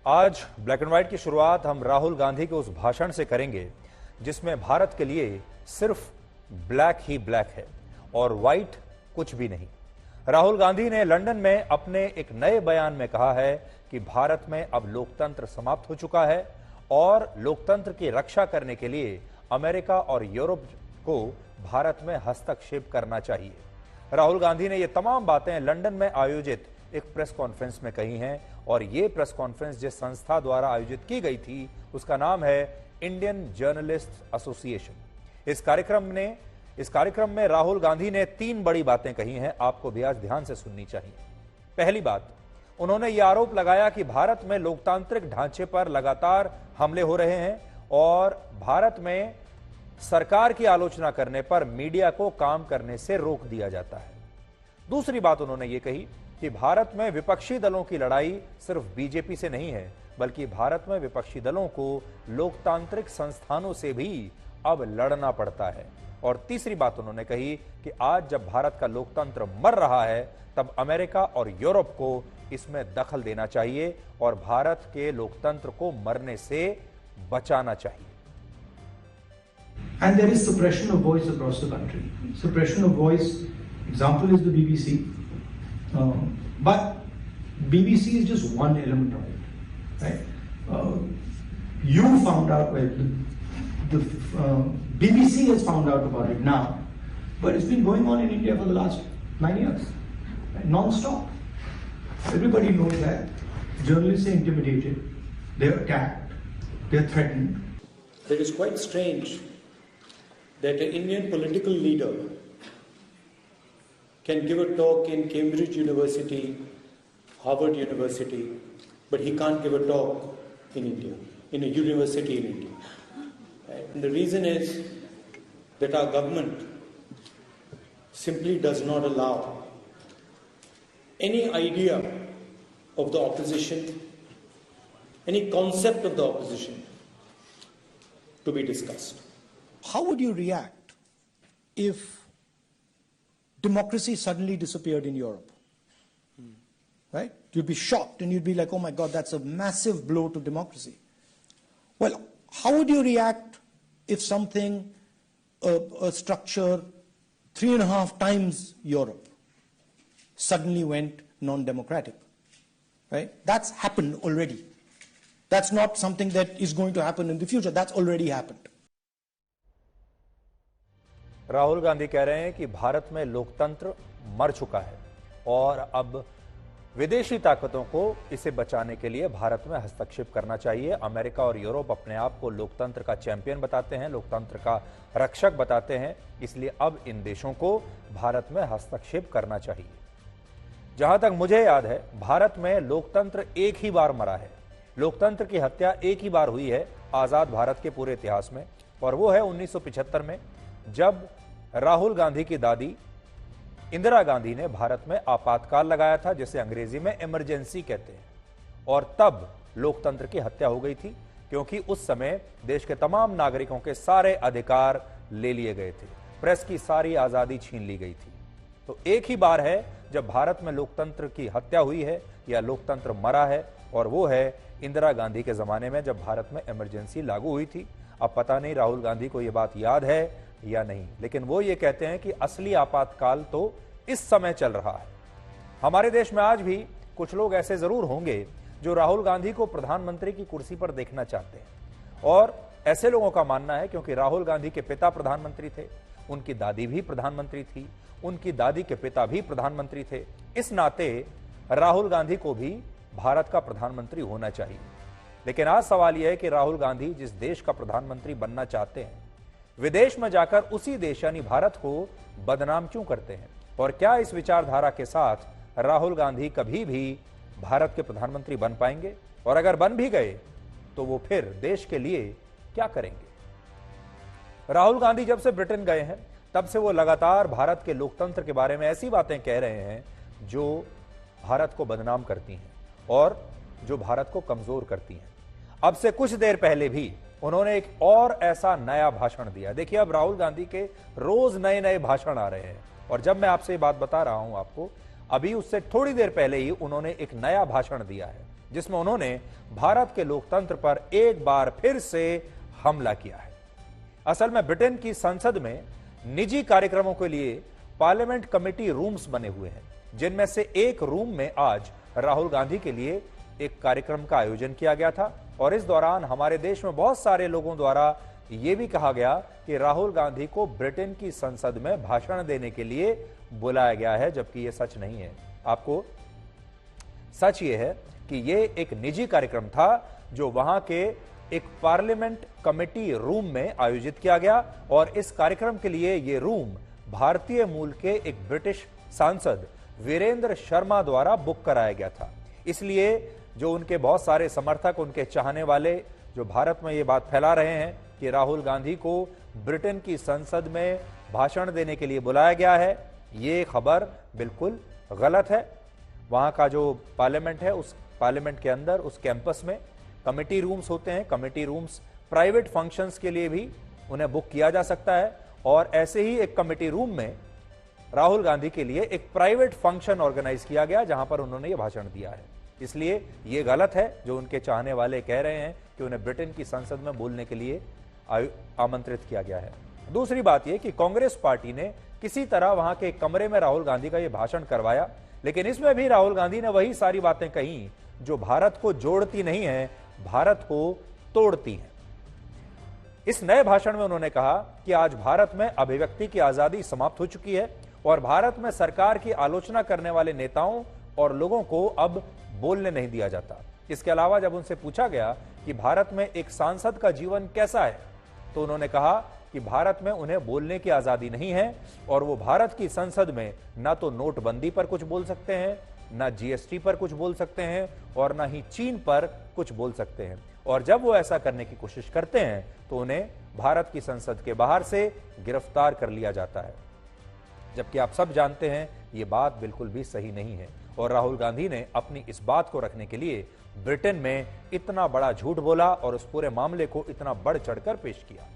आज black and white की शुरुआत हम राहुल गांधी के उस भाषण से करेंगे जिसमें भारत के लिए सिर्फ ब्लैक ही ब्लैक है और व्हाइट कुछ भी नहीं। राहुल गांधी ने लंदन में अपने एक नए बयान में कहा है कि भारत में अब लोकतंत्र समाप्त हो चुका है और लोकतंत्र की रक्षा करने के लिए अमेरिका और यूरोप को भारत में हस्तक्षेप करना चाहिए। राहुल गांधी ने ये तमाम बातें लंदन में आयोजित एक प्रेस कॉन्फ्रेंस में कही हैं और ये प्रेस कॉन्फ्रेंस जिस संस्था द्वारा आयोजित की गई थी उसका नाम है इंडियन जर्नलिस्ट एसोसिएशन। इस कार्यक्रम में राहुल गांधी ने 3 बड़ी बातें कही हैं, आपको भी आज ध्यान से सुननी चाहिए। पहली बात, उन्होंने यह आरोप लगाया कि भारत में लोकतांत्रिक ढांचे पर लगातार हमले हो रहे हैं और भारत में सरकार की आलोचना करने पर मीडिया को काम करने से रोक दिया जाता है। दूसरी बात उन्होंने ये कही कि भारत में विपक्षी दलों की लड़ाई सिर्फ बीजेपी से नहीं है, बल्कि भारत में विपक्षी दलों को लोकतांत्रिक संस्थानों से भी अब लड़ना पड़ता है। और तीसरी बात उन्होंने कही कि आज जब भारत का लोकतंत्र मर रहा है तब अमेरिका और यूरोप को इसमें दखल देना चाहिए और भारत के लोकतंत्र को मरने से बचाना चाहिए। And there is suppression of voice across the country. Suppression of voice, example is the BBC. But BBC is just one element of it, right? You found out, the BBC has found out about it now, but it's been going on in India for the last 9 years, right? Non-stop. Everybody knows that. Journalists are intimidated, they're attacked, they're threatened. It is quite strange that an Indian political leader can give a talk in Cambridge University, Harvard University, but he can't give a talk in India, in a university in India. And the reason is that our government simply does not allow any idea of the opposition, any concept of the opposition to be discussed. How would you react if democracy suddenly disappeared in Europe? Right? You'd be shocked and you'd be like, oh my God, that's a massive blow to democracy. Well, how would you react if something, a structure 3.5 times Europe suddenly went non-democratic? Right? That's happened already. That's not something that is going to happen in the future. That's already happened. Rahul Gandhi कह रहे हैं कि भारत में लोकतंत्र मर चुका है और अब विदेशी ताकतों को इसे बचाने के लिए भारत में हस्तक्षेप करना चाहिए। अमेरिका और यूरोप अपने आप को लोकतंत्र का चैंपियन बताते हैं, लोकतंत्र का रक्षक बताते हैं, इसलिए अब इन देशों को भारत में हस्तक्षेप करना चाहिए। जहां तक मुझे याद है, भारत में लोकतंत्र एक ही बार मरा है, लोकतंत्र की हत्या एक ही बार हुई है आजाद भारत के पूरे इतिहास में, और वो है 1975 में, जब राहुल गांधी की दादी इंदिरा गांधी ने भारत में आपातकाल लगाया था, जिसे अंग्रेजी में इमरजेंसी कहते हैं, और तब लोकतंत्र की हत्या हो गई थी क्योंकि उस समय देश के तमाम नागरिकों के सारे अधिकार ले लिए गए थे, प्रेस की सारी आजादी छीन ली गई थी। तो एक ही बार है जब भारत में लोकतंत्र की हत्या हुई है या लोकतंत्र मरा है, और वो है इंदिरा गांधी के जमाने में जब भारत में इमरजेंसी लागू हुई थी। अब पता नहीं राहुल गांधी को यह बात याद है या नहीं, लेकिन वो ये कहते हैं कि असली आपातकाल तो इस समय चल रहा है। हमारे देश में आज भी कुछ लोग ऐसे जरूर होंगे जो राहुल गांधी को प्रधानमंत्री की कुर्सी पर देखना चाहते हैं, और ऐसे लोगों का मानना है क्योंकि राहुल गांधी के पिता प्रधानमंत्री थे, उनकी दादी भी प्रधानमंत्री थी, उनकी दादी के पिता भी प्रधानमंत्री थे, इस नाते राहुल गांधी को भी भारत का प्रधानमंत्री होना चाहिए। लेकिन आज सवाल यह है कि राहुल गांधी जिस देश का प्रधानमंत्री बनना चाहते हैं, विदेश में जाकर उसी देश यानी भारत को बदनाम क्यों करते हैं, और क्या इस विचारधारा के साथ राहुल गांधी कभी भी भारत के प्रधानमंत्री बन पाएंगे, और अगर बन भी गए तो वो फिर देश के लिए क्या करेंगे। राहुल गांधी जब से ब्रिटेन गए हैं तब से वो लगातार भारत के लोकतंत्र के बारे में ऐसी बातें कह रहे हैं जो भारत को बदनाम करती हैं और जो भारत को कमजोर करती हैं। अब से कुछ देर पहले भी उन्होंने एक और ऐसा नया भाषण दिया। देखिए, अब राहुल गांधी के रोज नए नए भाषण आ रहे हैं, और जब मैं आपसे ये बात बता रहा हूं आपको, अभी उससे थोड़ी देर पहले ही उन्होंने एक नया भाषण दिया है जिसमें उन्होंने भारत के लोकतंत्र पर एक बार फिर से हमला किया है। असल में ब्रिटेन की संसद में निजी कार्यक्रमों के लिए पार्लियामेंट कमेटी रूम्स बने हुए हैं, जिनमें से एक रूम में आज राहुल गांधी के लिए एक कार्यक्रम का आयोजन किया गया था और इस दौरान हमारे देश में बहुत सारे लोगों द्वारा यह भी कहा गया कि राहुल गांधी को ब्रिटेन की संसद में भाषण देने के लिए बुलाया गया है, जबकि यह सच नहीं है। आपको सच यह है कि यह एक निजी कार्यक्रम था जो वहां के एक पार्लियामेंट कमेटी रूम में आयोजित किया गया और इस कार्यक्रम के लिए यह रूम भारतीय मूल के एक ब्रिटिश सांसद वीरेंद्र शर्मा द्वारा बुक कराया गया था। इसलिए जो उनके बहुत सारे समर्थक, उनके चाहने वाले जो भारत में ये बात फैला रहे हैं कि राहुल गांधी को ब्रिटेन की संसद में भाषण देने के लिए बुलाया गया है, ये खबर बिल्कुल गलत है। वहां का जो पार्लियामेंट है, उस पार्लियामेंट के अंदर उस कैंपस में कमेटी रूम्स होते हैं। कमेटी रूम्स प्राइवेट फंक्शंस के लिए भी उन्हें बुक किया जा सकता है और ऐसे ही एक कमेटी रूम में राहुल गांधी के लिए एक प्राइवेट फंक्शन ऑर्गेनाइज किया गया जहां पर उन्होंने यह भाषण दिया है। इसलिए यह गलत है जो उनके चाहने वाले कह रहे हैं कि उन्हें ब्रिटेन की संसद में बोलने के लिए आमंत्रित किया गया है। दूसरी बात यह कि कांग्रेस पार्टी ने किसी तरह वहां के कमरे में राहुल गांधी का यह भाषण करवाया, लेकिन इसमें भी राहुल गांधी ने वही सारी बातें कही जो भारत को जोड़ती नहीं है, भारत को तोड़ती हैं। इस नए भाषण में उन्होंने कहा कि आज भारत में अभिव्यक्ति की आजादी समाप्त हो चुकी है और भारत में सरकार की आलोचना करने वाले नेताओं और लोगों को अब बोलने नहीं दिया जाता। इसके अलावा जब उनसे पूछा गया कि भारत में एक सांसद का जीवन कैसा है, तो उन्होंने कहा कि भारत में उन्हें बोलने की आजादी नहीं है और वो भारत की संसद में ना तो नोटबंदी पर कुछ बोल सकते हैं, ना जीएसटी पर कुछ बोल सकते हैं और ना ही चीन पर कुछ बोल सकते हैं। और जब वो ऐसा करने की कोशिश करते हैं तो उन्हें भारत की संसद के बाहर से गिरफ्तार कर लिया जाता है। जबकि आप सब जानते हैं ये बात बिल्कुल भी सही नहीं है और राहुल गांधी ने अपनी इस बात को रखने के लिए ब्रिटेन में इतना बड़ा झूठ बोला और उस पूरे मामले को इतना बढ़ चढ़कर पेश किया।